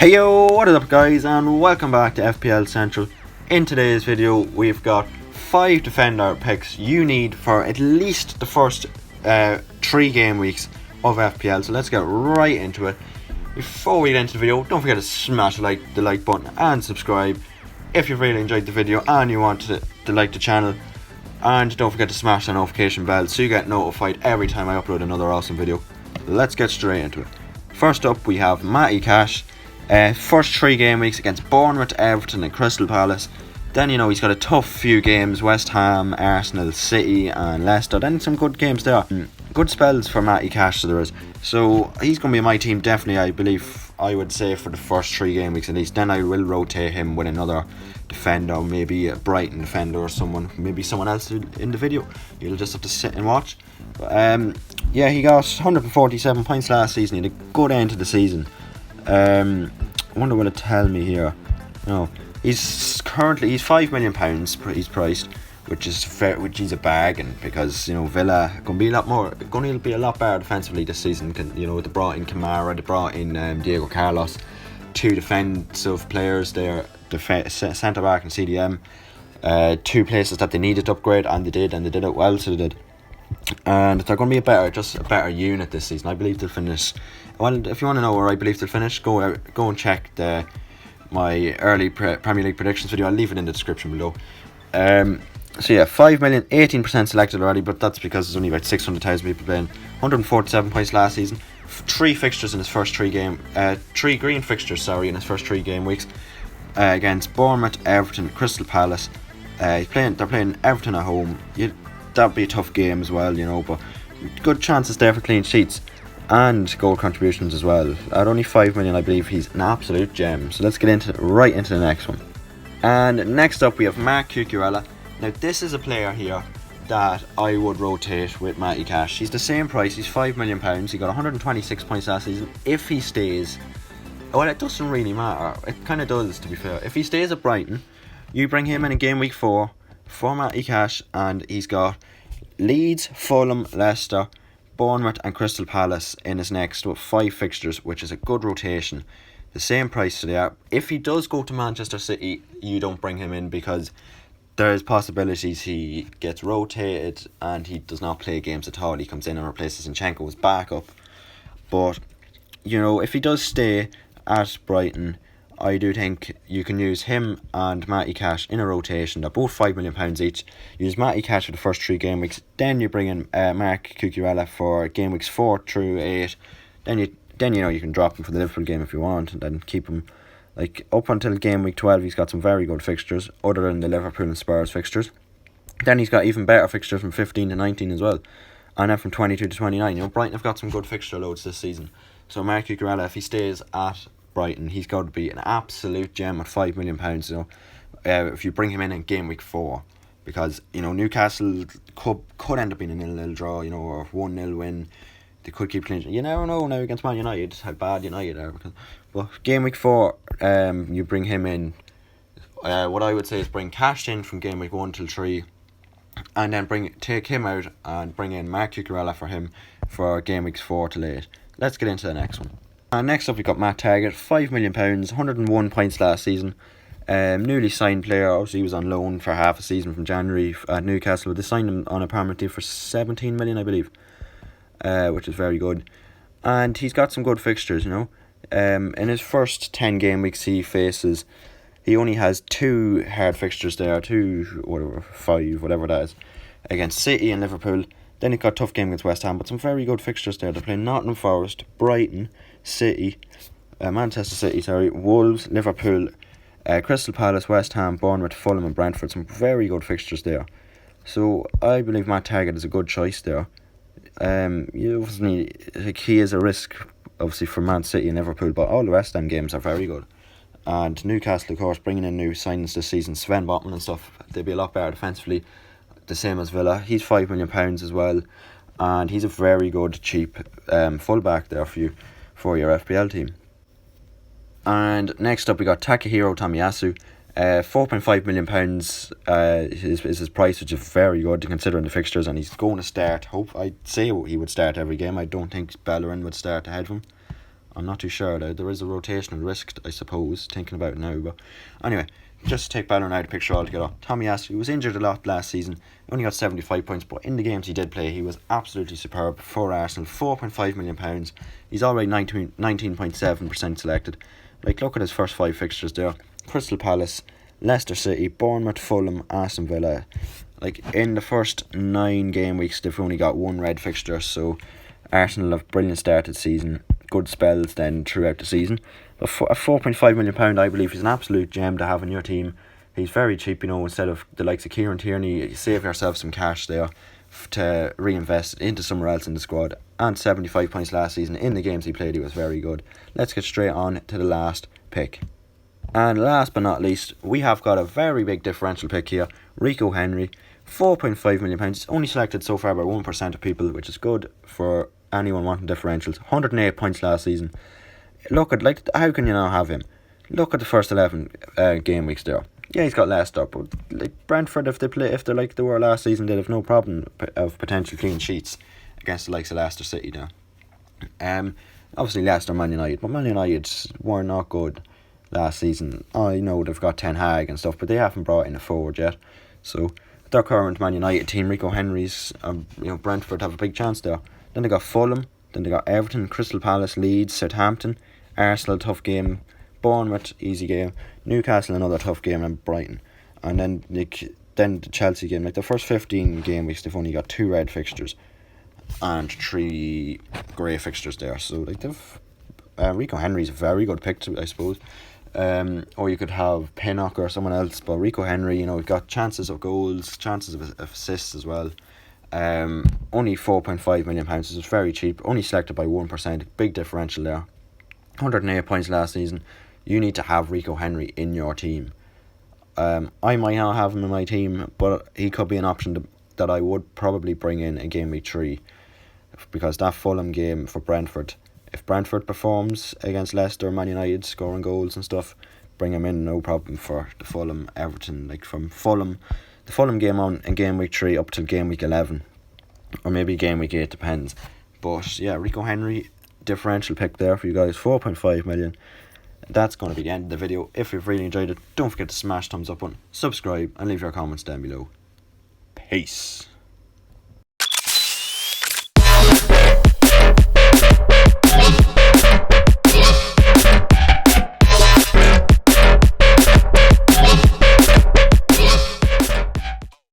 Hey yo, what is up guys, and welcome back to FPL Central. In today's video we've got 5 defender picks you need for at least the first 3 game weeks of FPL. So let's get right into it. Before we get into the video, don't forget to smash the like button and subscribe if you've really enjoyed the video and you want to like the channel. And don't forget to smash the notification bell so you get notified every time I upload another awesome video. Let's get straight into it. First up we have Macca. First 3 game weeks against Bournemouth, Everton and Crystal Palace. Then he's got a tough few games: West Ham, Arsenal, City and Leicester. Then some good games there. Good spells for Macca, so there is. So he's going to be in my team definitely, I believe, I would say for the first 3 game weeks at least. Then I will rotate him with another defender, maybe a Brighton defender or maybe someone else in the video. You'll just have to sit and watch. But, yeah, he got 147 points last season. He had a good end to the season. I wonder what it tell me here. No, he's £5 million. He's priced, which is a bargain because Villa going to be a lot better defensively this season. They brought in Kamara, they brought in Diego Carlos, 2 defensive players there, centre back and CDM. 2 places that they needed to upgrade, and they did it well. So they did. And they're going to be a better unit this season. I believe they'll finish. Well, if you want to know where I believe they'll finish, go and check my early Premier League predictions video. I'll leave it in the description below. So yeah, 5 million, 18% selected already, but that's because there's only about 600,000 people playing. 147 points last season. 3 fixtures in his first 3 green fixtures, in his first 3 game weeks against Bournemouth, Everton, Crystal Palace. They're playing Everton at home. That'd be a tough game as well, but good chances there for clean sheets and goal contributions as well. At only 5 million, I believe he's an absolute gem. So let's get right into the next one. And next up we have Macca. Now this is a player here that I would rotate with Macca. He's the same price. He's £5 million. He got 126 points last season. If he stays, well, it doesn't really matter. It kind of does, to be fair. If he stays at Brighton, you bring him in game week 4 for Macca, and he's got Leeds, Fulham, Leicester, Bournemouth and Crystal Palace in his next 5 fixtures, which is a good rotation. The same price to the. If he does go to Manchester City, you don't bring him in because there's possibilities he gets rotated and he does not play games at all. He comes in and replaces Zinchenko's backup. But if he does stay at Brighton, I do think you can use him and Macca in a rotation. They're both £5 million each. Use Macca for the first 3 game weeks. Then you bring in Macca for game weeks 4 through 8. Then you can drop him for the Liverpool game if you want, and then keep him up until game week 12. He's got some very good fixtures other than the Liverpool and Spurs fixtures. Then he's got even better fixtures from 15 to 19 as well, and then from 22 to 29. Brighton have got some good fixture loads this season. So Macca, if he stays at Brighton, he's got to be an absolute gem at £5 million. If you bring him in game week 4, because Newcastle could end up being a 0-0 draw, or 1-0 win. They could keep clean. You never know now against Man United how bad United are. But game week 4, you bring him in. What I would say is bring Cash in from game week 1 till 3, and then take him out and bring in Macca for him for game weeks 4 till 8. Let's get into the next one. Next up, we got Taggart, £5 million, 101 points last season. Newly signed player. Obviously, he was on loan for half a season from January at Newcastle. They signed him on a permanent deal for 17 million, I believe, which is very good. And he's got some good fixtures, In his first 10 game weeks, he only has 2 hard fixtures there, 5, whatever that is, against City and Liverpool. Then he got a tough game against West Ham, but some very good fixtures there. They're playing Nottingham Forest, Brighton, City, Manchester City, Wolves, Liverpool, Crystal Palace, West Ham, Bournemouth, Fulham and Brentford. Some very good fixtures there. So I believe Taggart is a good choice there. He is a risk, obviously, for Man City and Liverpool, but all the rest of them games are very good. And Newcastle, of course, bringing in new signings this season, Sven Botman and stuff, they'll be a lot better defensively. The same as Villa. He's £5 million as well, and he's a very good cheap fullback there for your FPL team. And next up we got Takahiro Tomiyasu. £4.5 million is his price, which is very good considering the fixtures, and he's going to start. I'd say he would start every game. I don't think Bellerin would start ahead of him. I'm not too sure. There is a rotational risk, I suppose, thinking about it now. But anyway, just to take Ballon out of the picture altogether, Tomiyasu, he was injured a lot last season. He only got 75 points, but in the games he did play, he was absolutely superb for Arsenal. £4.5 million. He's already 19.7% selected. Like, look at his first 5 fixtures there. Crystal Palace, Leicester City, Bournemouth, Fulham, Aston Villa. Like, in the first 9 game weeks, they've only got 1 red fixture, so Arsenal have brilliant start to the season. Good spells then throughout the season. But for a £4.5 million, I believe he's an absolute gem to have in your team. He's very cheap, instead of the likes of Kieran Tierney, you save yourself some cash there to reinvest into somewhere else in the squad. And 75 points last season. In the games he played, he was very good. Let's get straight on to the last pick. And last but not least, we have got a very big differential pick here. Rico Henry, £4.5 million. It's only selected so far by 1% of people, which is good for anyone wanting differentials. 108 points last season. Look at, how can you not have him? Look at the first 11 game weeks there. Yeah, he's got Leicester, but like Brentford, if they're like they were last season, they'd have no problem of potential clean sheets against the likes of Leicester City now. Obviously Leicester, Man United, but Man United were not good last season. I know they've got Ten Hag and stuff, but they haven't brought in a forward yet. So their current Man United team, Rico Henry's, Brentford have a big chance there. Then they got Fulham, then they got Everton, Crystal Palace, Leeds, Southampton, Arsenal, tough game, Bournemouth, easy game, Newcastle, another tough game, and Brighton. And then the Chelsea game. Like, the first 15 game weeks, they've only got 2 red fixtures and 3 grey fixtures there. So like, Rico Henry's a very good pick, I suppose. Or you could have Pinnock or someone else, but Rico Henry, we've got chances of goals, chances of assists as well. Only £4.5 million, so it's very cheap. Only selected by 1%. Big differential there. 108 points last season. You need to have Rico Henry in your team. I might not have him in my team, but he could be an option that I would probably bring in game week 3, because that Fulham game for Brentford, if Brentford performs against Leicester, Man United, scoring goals and stuff, bring him in, no problem for the Fulham Everton. Like, from Fulham, the Fulham game on in game week 3 up till game week 11, or maybe game week 8, depends. But yeah, Rico Henry, differential pick there for you guys, 4.5 million. That's going to be the end of the video. If you've really enjoyed it, don't forget to smash thumbs up button, subscribe, and leave your comments down below. Peace.